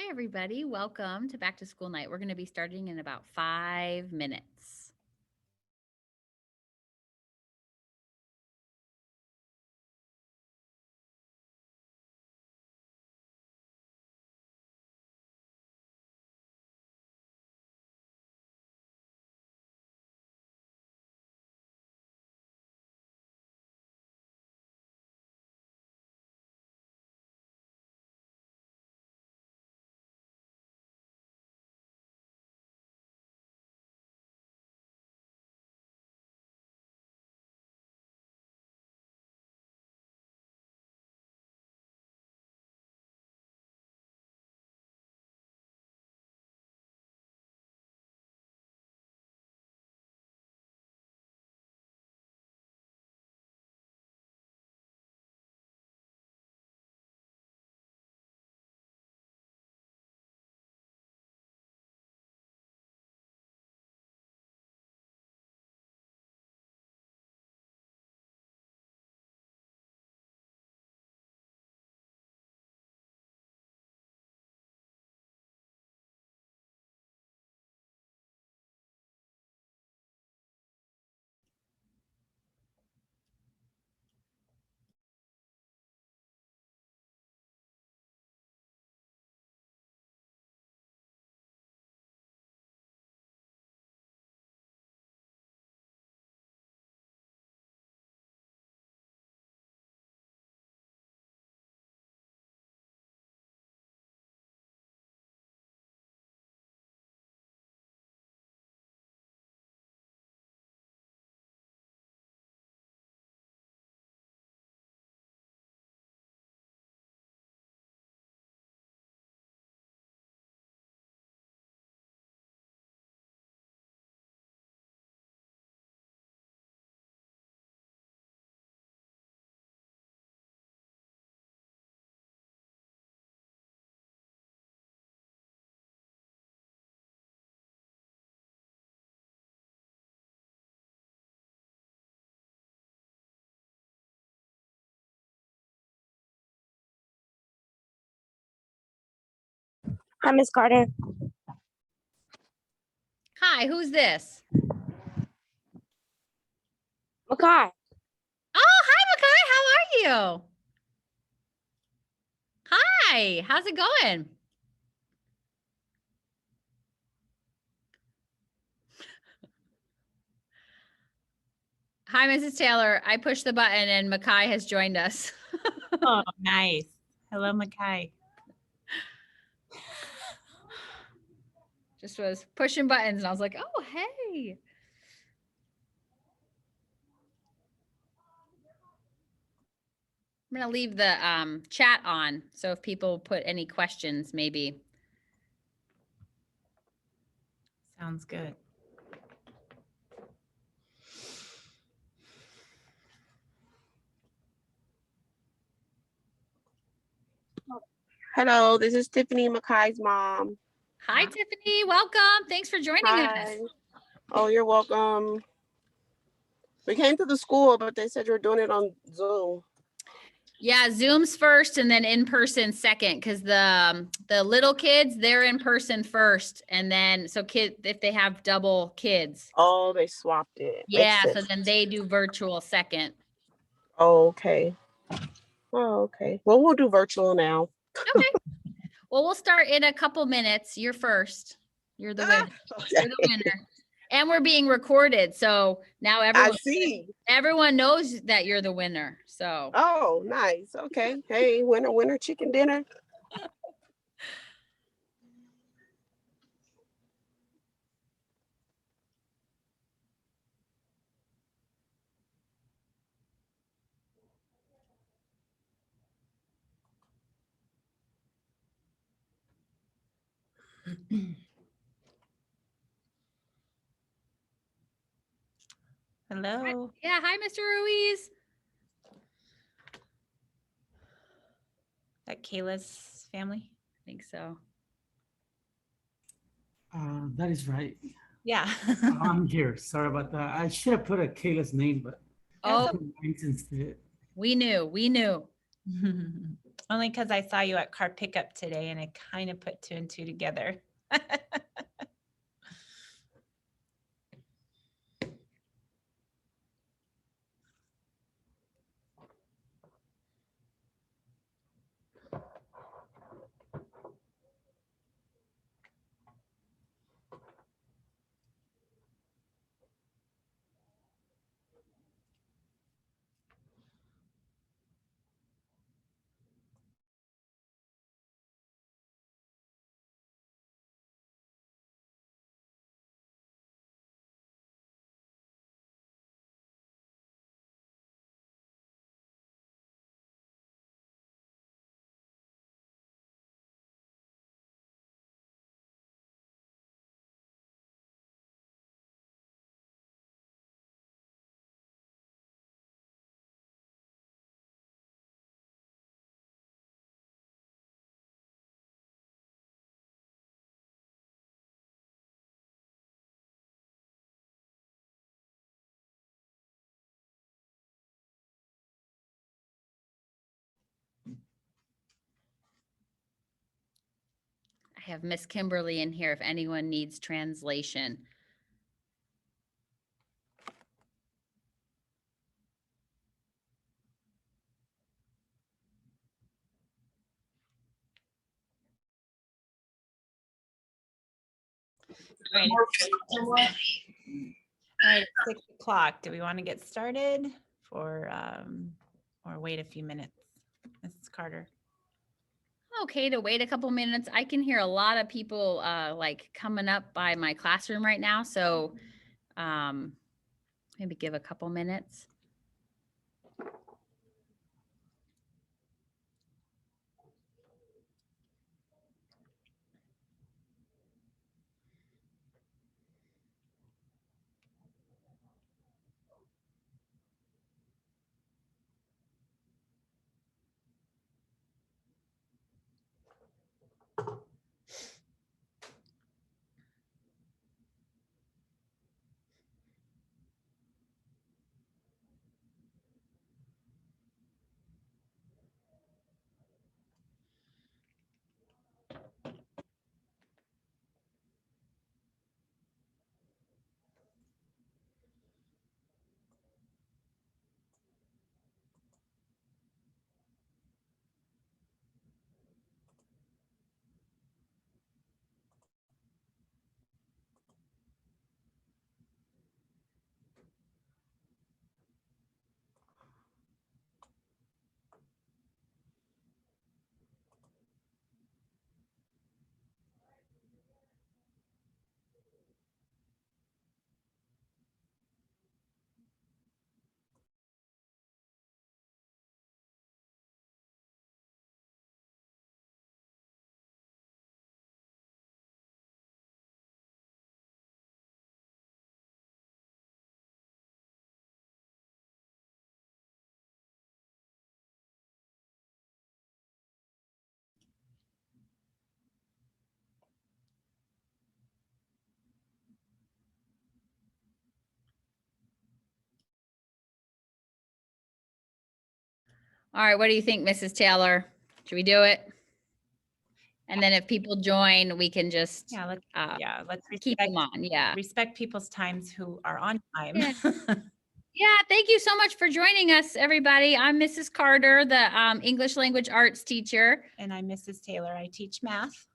Hi, everybody. Welcome to Back to School Night. We're going to be starting in about 5 minutes. Hi, Miss Carter. Hi, who's this? Makai. Oh, hi, Makai. How are you? Hi, how's it going? Hi, Mrs. Taylor. I pushed the button and Makai has joined us. Oh, nice. Hello, Makai. Just was pushing buttons and I was like, oh, hey. I'm going to leave the chat on. So if people put any questions, maybe. Sounds good. Hello, this is Tiffany Makai's mom. Hi, Tiffany. Welcome. Thanks for joining us. Hi. Oh, you're welcome. We came to the school, but they said you're doing it on Zoom. Yeah, Zoom's first and then in person second, because the little kids, they're in person first, and then so if they have double kids, Oh, they swapped it. yeah, Makes so sense. then they do virtual second. Oh, okay. Oh, okay. Well, we'll do virtual now. Okay. Well, we'll start in a couple minutes. You're first. You're the winner. You're the winner. And we're being recorded, so now I see. everyone knows that you're the winner. So Oh, nice. Okay. Hey, winner, chicken dinner. Hello. yeah, hi, Mr. Ruiz. That Kayla's family? I think so. That is right. Yeah. I'm here. Sorry about that. I should have put a Kayla's name, but Oh, instead. we knew. Only because I saw you at car pickup today and I kind of put 2 and 2 together. I have Miss Kimberly in here if anyone needs translation. All right, 6 o'clock. Do we want to get started or wait a few minutes? Mrs. Carter. Okay to wait a couple minutes. I can hear a lot of people like coming up by my classroom right now. So maybe give a couple minutes. All right, what do you think, Mrs. Taylor? Should we do it? And then if people join, we can just Yeah, let's keep respect, them on. Yeah. respect people's times who are on time. Yeah. Yeah, thank you so much for joining us, everybody. I'm Mrs. Carter, the English language arts teacher. And I'm Mrs. Taylor. I teach math.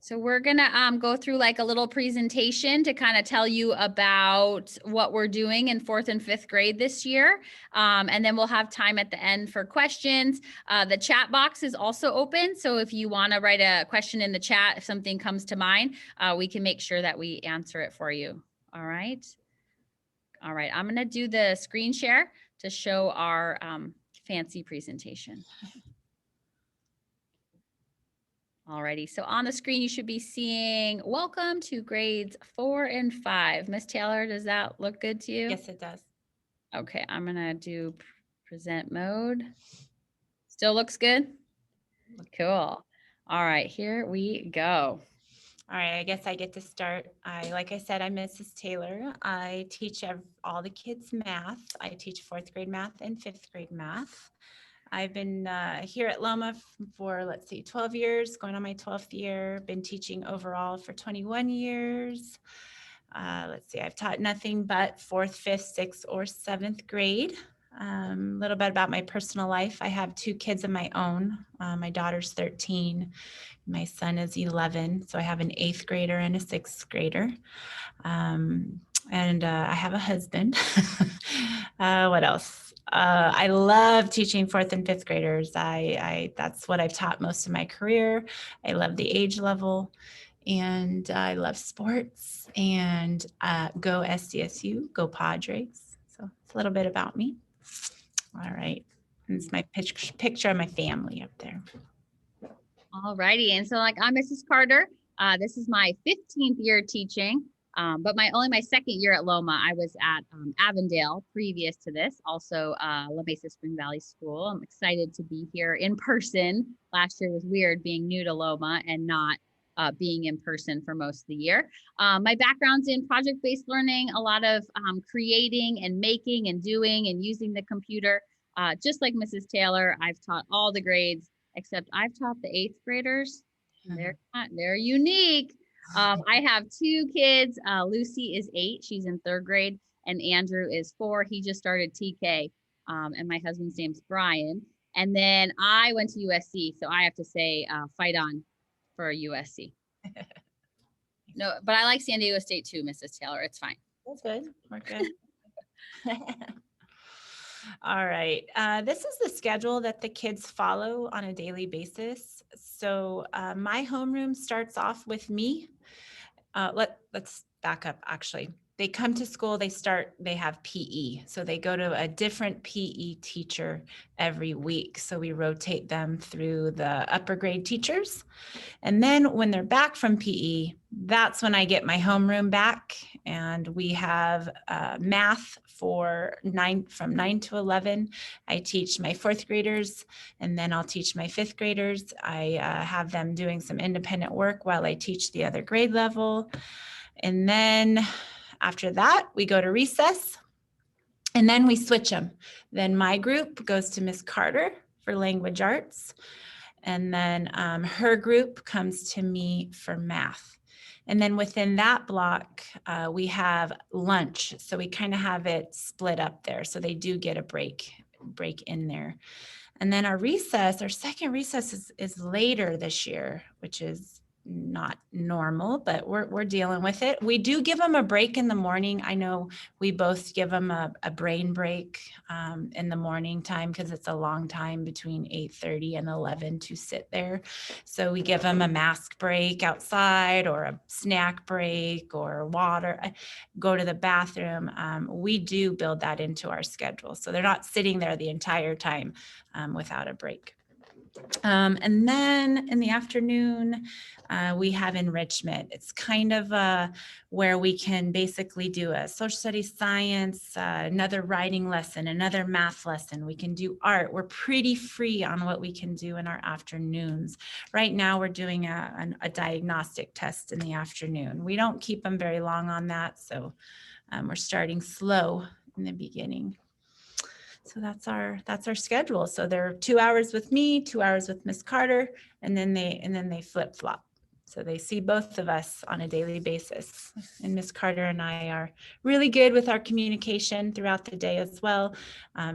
So we're gonna go through like a little presentation to kind of tell you about what we're doing in 4th and 5th grade this year. And then we'll have time at the end for questions. The chat box is also open. So if you wanna write a question in the chat, if something comes to mind, we can make sure that we answer it for you. All right. All right, I'm gonna do the screen share to show our fancy presentation. Alrighty, so on the screen, you should be seeing welcome to grades 4 and 5. Miss Taylor, does that look good to you? Yes, it does. Okay, I'm gonna do present mode. Still looks good? Cool. All right, here we go. All right, I guess I get to start. Like I said, I'm Mrs. Taylor. I teach all the kids math. I teach 4th grade math and 5th grade math. I've been here at Loma for, let's see, 12 years, going on my 12th year. Been teaching overall for 21 years. Let's see, I've taught nothing but 4th, 5th, 6th, or 7th grade. A little bit about my personal life. I have 2 kids of my own. My daughter's 13. My son is 11. So I have an 8th grader and a 6th grader. And I have a husband. What else? I love teaching 4th and 5th graders. That's what I've taught most of my career. I love the age level, and I love sports, and go SDSU, go Padres. So it's a little bit about me. All right. And it's my picture of my family up there. All righty. And so like I'm Mrs. Carter. This is my 15th year teaching, but only my 2nd year at Loma. I was at Avondale previous to this, also La Mesa Spring Valley School. I'm excited to be here in person. Last year was weird being new to Loma and not being in person for most of the year. My background's in project-based learning, a lot of creating and making and doing and using the computer. Just like Mrs. Taylor, I've taught all the grades, except I've taught the 8th graders. They're unique. I have 2 kids. Lucy is 8. She's in 3rd grade. And Andrew is 4. He just started TK. And my husband's name's Brian. And then I went to USC. So I have to say, fight on for USC. No, but I like San Diego State too, Mrs. Taylor. It's fine. That's good. We're good. All right. This is the schedule that the kids follow on a daily basis. So my homeroom starts off with me. Let's back up, actually. They come to school, they have PE. So they go to a different PE teacher every week. So we rotate them through the upper grade teachers. And then when they're back from PE, that's when I get my homeroom back. And we have math from 9 to 11. I teach my 4th graders, and then I'll teach my 5th graders. I have them doing some independent work while I teach the other grade level. And then after that, we go to recess, and then we switch them. Then my group goes to Miss Carter for language arts, and then her group comes to me for math. And then within that block, we have lunch. So we kind of have it split up there. So they do get a break in there. And then our recess, our second recess is later this year, which is not normal, but we're dealing with it. We do give them a break in the morning. I know we both give them a brain break in the morning time because it's a long time between 8:30 and 11 to sit there. So we give them a mask break outside or a snack break or water, go to the bathroom. We do build that into our schedule. So they're not sitting there the entire time without a break. And then in the afternoon, we have enrichment. It's kind of where we can basically do a social studies, science, another writing lesson, another math lesson. We can do art. We're pretty free on what we can do in our afternoons. Right now, we're doing a diagnostic test in the afternoon. We don't keep them very long on that, so we're starting slow in the beginning. So that's our schedule. So they're 2 hours with me, 2 hours with Miss Carter, and then they flip flop. So they see both of us on a daily basis. And Miss Carter and I are really good with our communication throughout the day as well.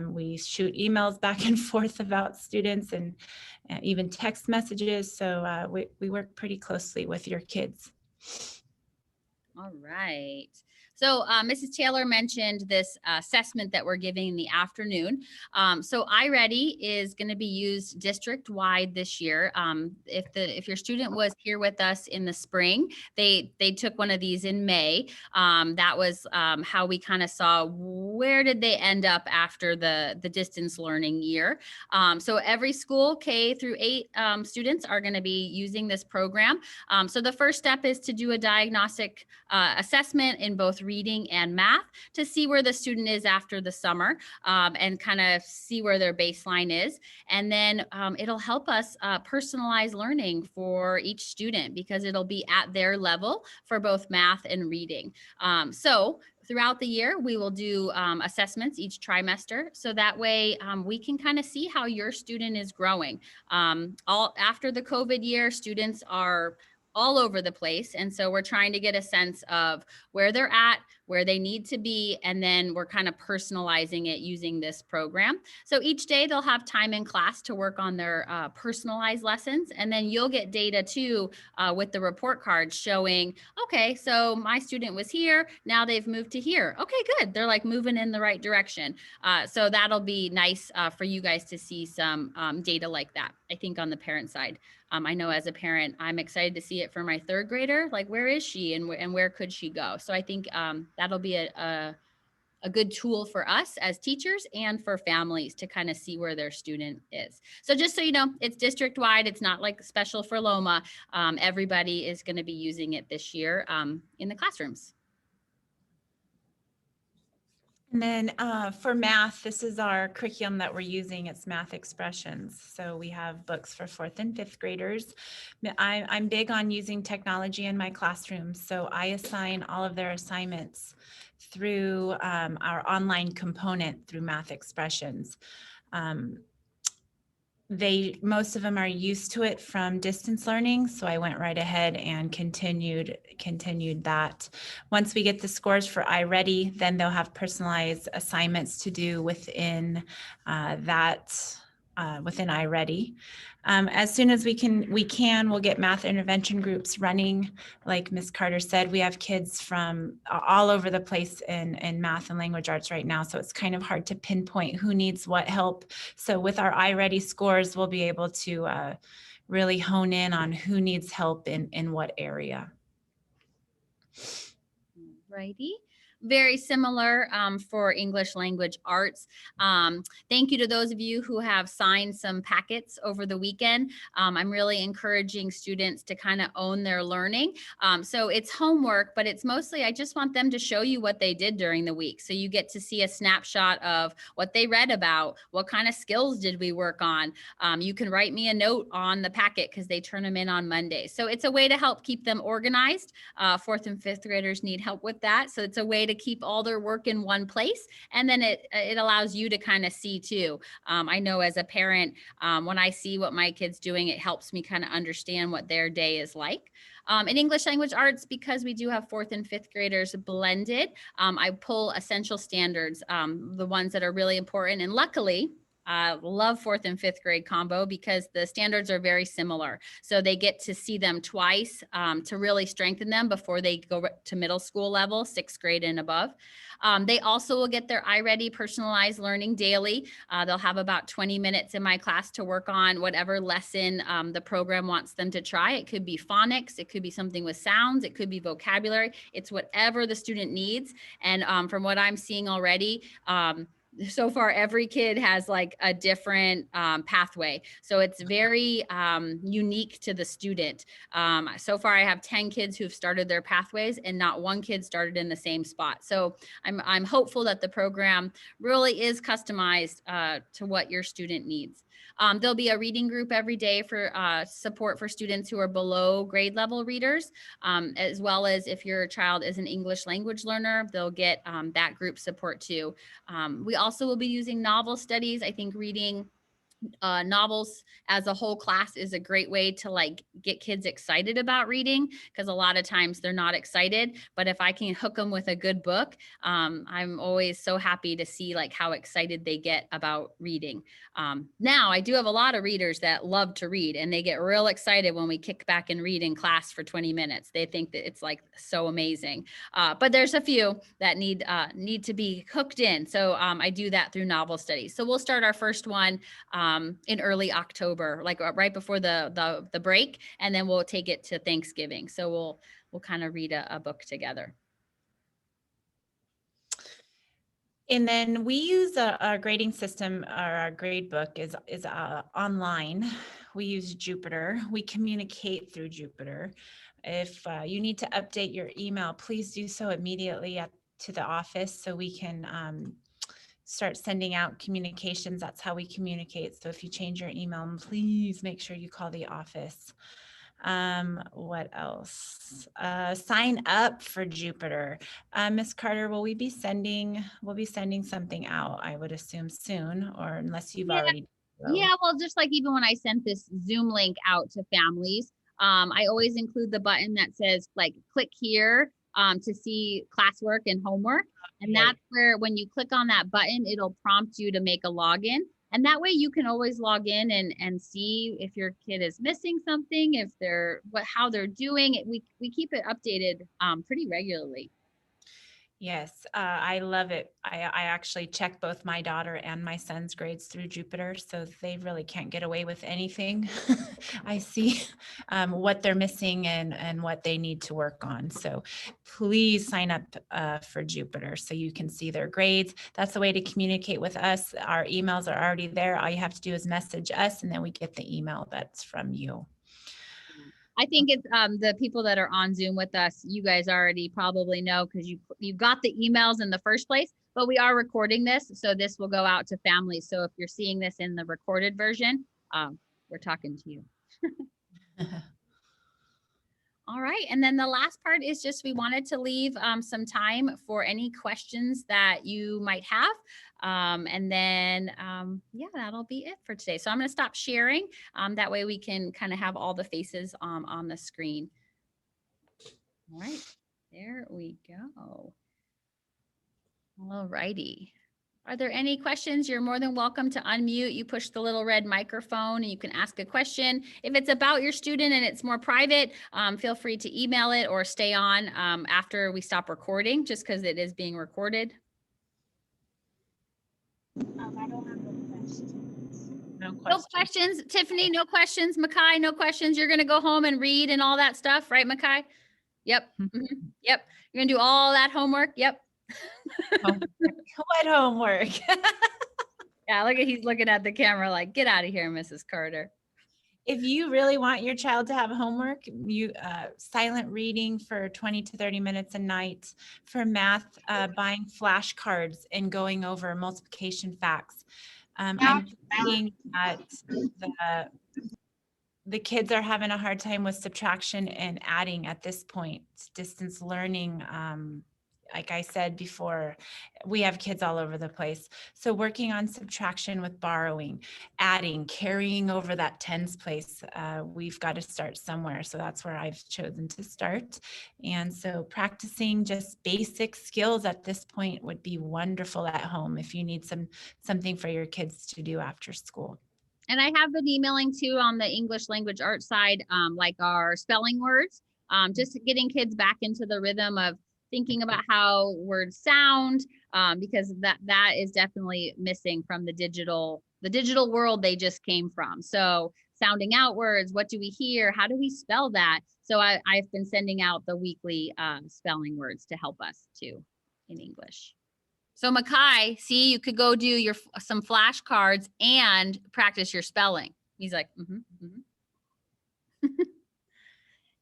We shoot emails back and forth about students and even text messages. So we work pretty closely with your kids. All right. So Mrs. Taylor mentioned this assessment that we're giving in the afternoon. So iReady is going to be used district-wide this year. If your student was here with us in the spring, they took one of these in May. That was how we kind of saw where did they end up after the distance learning year. So every school, K through 8 students are going to be using this program. So the first step is to do a diagnostic assessment in both reading and math to see where the student is after the summer, and kind of see where their baseline is. And then it'll help us personalize learning for each student because it'll be at their level for both math and reading. So throughout the year, we will do assessments each trimester. So that way we can kind of see how your student is growing. All after the COVID year, students are all over the place. And so we're trying to get a sense of where they're at, where they need to be, and then we're kind of personalizing it using this program. So each day they'll have time in class to work on their personalized lessons. And then you'll get data too with the report cards showing, okay, so my student was here, now they've moved to here. Okay, good. They're like moving in the right direction. So that'll be nice for you guys to see some data like that, I think, on the parent side. I know as a parent, I'm excited to see it for my third grader. Like, where is she and where could she go? So I think that'll be a good tool for us as teachers and for families to kind of see where their student is. So just so you know, it's district wide. It's not like special for Loma. Everybody is going to be using it this year in the classrooms. And then for math, this is our curriculum that we're using. It's Math Expressions. So we have books for 4th and 5th graders. I'm big on using technology in my classroom. So I assign all of their assignments through our online component through Math Expressions. Most of them are used to it from distance learning. So I went right ahead and continued that. Once we get the scores for iReady, then they'll have personalized assignments to do within within iReady. As soon as we'll get math intervention groups running. Like Ms. Carter said, we have kids from all over the place in math and language arts right now. So it's kind of hard to pinpoint who needs what help. So with our iReady scores, we'll be able to really hone in on who needs help in what area. Righty. Very similar for English language arts. Thank you to those of you who have signed some packets over the weekend. I'm really encouraging students to kind of own their learning. So it's homework, but it's mostly, I just want them to show you what they did during the week. So you get to see a snapshot of what they read about, what kind of skills did we work on. You can write me a note on the packet because they turn them in on Monday. So it's a way to help keep them organized. 4th and 5th graders need help with that. So it's a way to keep all their work in one place. And then it allows you to kind of see too. I know as a parent, when I see what my kid's doing, it helps me kind of understand what their day is like. In English language arts, because we do have 4th and 5th graders blended, I pull essential standards, the ones that are really important. And luckily, love 4th and 5th grade combo because the standards are very similar. So they get to see them twice to really strengthen them before they go to middle school level, 6th grade and above. They also will get their iReady personalized learning daily. They'll have about 20 minutes in my class to work on whatever lesson the program wants them to try. It could be phonics, it could be something with sounds, it could be vocabulary. It's whatever the student needs. And from what I'm seeing already, so far, every kid has like a different pathway. So it's very unique to the student. So far, I have 10 kids who've started their pathways and not one kid started in the same spot. So I'm hopeful that the program really is customized to what your student needs. There'll be a reading group every day for support for students who are below grade level readers, as well as if your child is an English language learner, they'll get that group support too. We also will be using novel studies. I think reading novels as a whole class is a great way to like get kids excited about reading, because a lot of times they're not excited, but if I can hook them with a good book, I'm always so happy to see like how excited they get about reading. Now I do have a lot of readers that love to read and they get real excited when we kick back and read in class for 20 minutes. They think that it's like so amazing. But there's a few that need to be hooked in. So I do that through novel studies. So we'll start our first one in early October, like right before the break, and then we'll take it to Thanksgiving. So we'll kind of read a book together. And then we use our grading system, or our grade book is online. We use Jupyter. We communicate through Jupyter. If you need to update your email, please do so immediately to the office so we can start sending out communications. That's how we communicate. So if you change your email, please make sure you call the office. What else? Sign up for Jupiter. Miss Carter, we'll be sending something out, I would assume soon, or unless you've Yeah. already. Yeah, well, just like even when I sent this Zoom link out to families, I always include the button that says like click here to see classwork and homework. And Right. that's where when you click on that button, it'll prompt you to make a login. And that way you can always log in and see if your kid is missing something, if they're how they're doing. We keep it updated pretty regularly. Yes, I love it. I actually check both my daughter and my son's grades through Jupiter, so they really can't get away with anything. I see what they're missing and what they need to work on. So please sign up for Jupiter so you can see their grades. That's the way to communicate with us. Our emails are already there. All you have to do is message us, and then we get the email that's from you. I think it's the people that are on Zoom with us, you guys already probably know because you got the emails in the first place, but we are recording this. So this will go out to families. So if you're seeing this in the recorded version, we're talking to you. All right. And then the last part is just we wanted to leave some time for any questions that you might have. And then, yeah, that'll be it for today. So I'm going to stop sharing. That way we can kind of have all the faces on the screen. All right. There we go. All righty. Are there any questions? You're more than welcome to unmute. You push the little red microphone and you can ask a question. If it's about your student and it's more private, feel free to email it or stay on after we stop recording, just because it is being recorded. I don't have no questions. No No questions. Tiffany, no questions. Makai, no questions. You're going to go home and read and all that stuff, right, Makai? Yep. Mhm. Yep. You're going to do all that homework. Yep. What homework? Yeah, he's looking at the camera like, get out of here, Mrs. Carter. If you really want your child to have homework, you silent reading for 20 to 30 minutes a night. For math, buying flashcards and going over multiplication facts. I'm thinking that the kids are having a hard time with subtraction and adding at this point. Distance learning, like I said before, we have kids all over the place. So working on subtraction with borrowing, adding, carrying over that tens place, we've got to start somewhere. So that's where I've chosen to start. And so practicing just basic skills at this point would be wonderful at home if you need something for your kids to do after school. And I have been emailing too on the English language arts side, like our spelling words, just getting kids back into the rhythm of thinking about how words sound, because that is definitely missing from the digital world they just came from. So sounding out words, what do we hear? How do we spell that? So I've been sending out the weekly spelling words to help us too in English. So Makai, see, you could go do some flashcards and practice your spelling. He's like,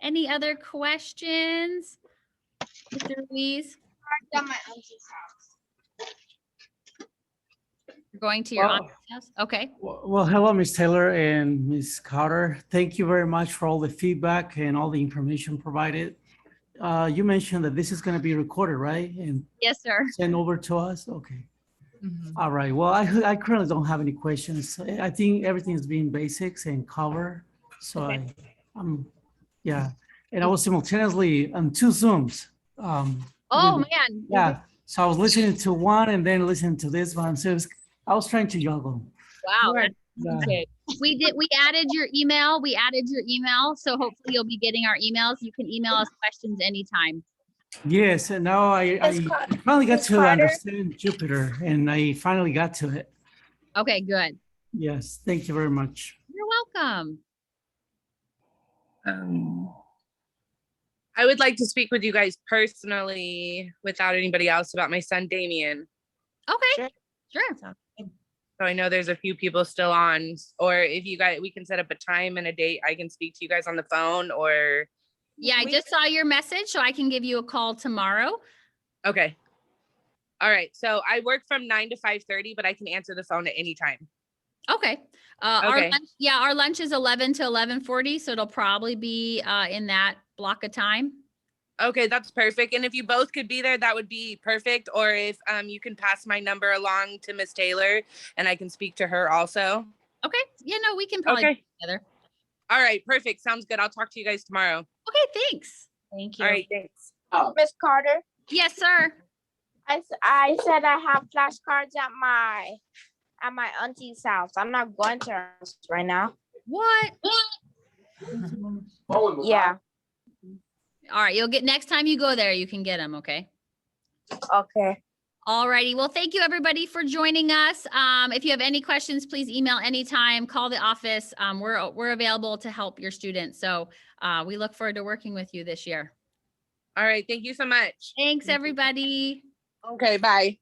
Any other questions, Mr. Ruiz? I'm at my auntie's house. You're going to your Well- aunt's house? Okay. Well, hello, Ms. Taylor and Ms. Carter. Thank you very much for all the feedback and all the information provided. You mentioned that this is going to be recorded, right? And Yes, sir. sent over to us? Okay. All right. Well, I currently don't have any questions. I think everything is being basics and covered. So yeah. And I was simultaneously on two Zooms. Oh, with- man. Yeah. So I was listening to one and then listening to this one. So I was trying to juggle. Wow. Sure. Yeah. We added your email. So hopefully you'll be getting our emails. You can email us questions anytime. Yes, and now I finally got Miss to Carter? understand Jupiter, and I finally got to it. Okay, good. Yes, thank you very much. You're welcome. I would like to speak with you guys personally without anybody else about my son Damien. Okay, sure. Sounds good. So I know there's a few people still on, or if you guys, we can set up a time and a date. I can speak to you guys on the phone or, Yeah, I We- just saw your message, so I can give you a call tomorrow. okay. All right. So I work from 9 to 5:30, but I can answer the phone at any time. Okay. Okay. Our lunch is 11 to 11:40, so it'll probably be in that block of time. Okay, that's perfect. And if you both could be there, that would be perfect. Or if you can pass my number along to Miss Taylor and I can speak to her also. Okay. Yeah, no, we can probably Okay. do it together. All right, perfect. Sounds good. I'll talk to you guys tomorrow. Okay, thanks. Thank you. All right, thanks. Miss Carter, Yes, sir. I said I have flashcards at my auntie's house. I'm not going to her house right now. What? Yeah. All right, you'll get next time you go there, you can get them, okay? Okay. All righty. Well, thank you everybody for joining us. If you have any questions, please email anytime, call the office. We're available to help your students. So we look forward to working with you this year. All right, thank you so much. Thanks, everybody. Okay, bye.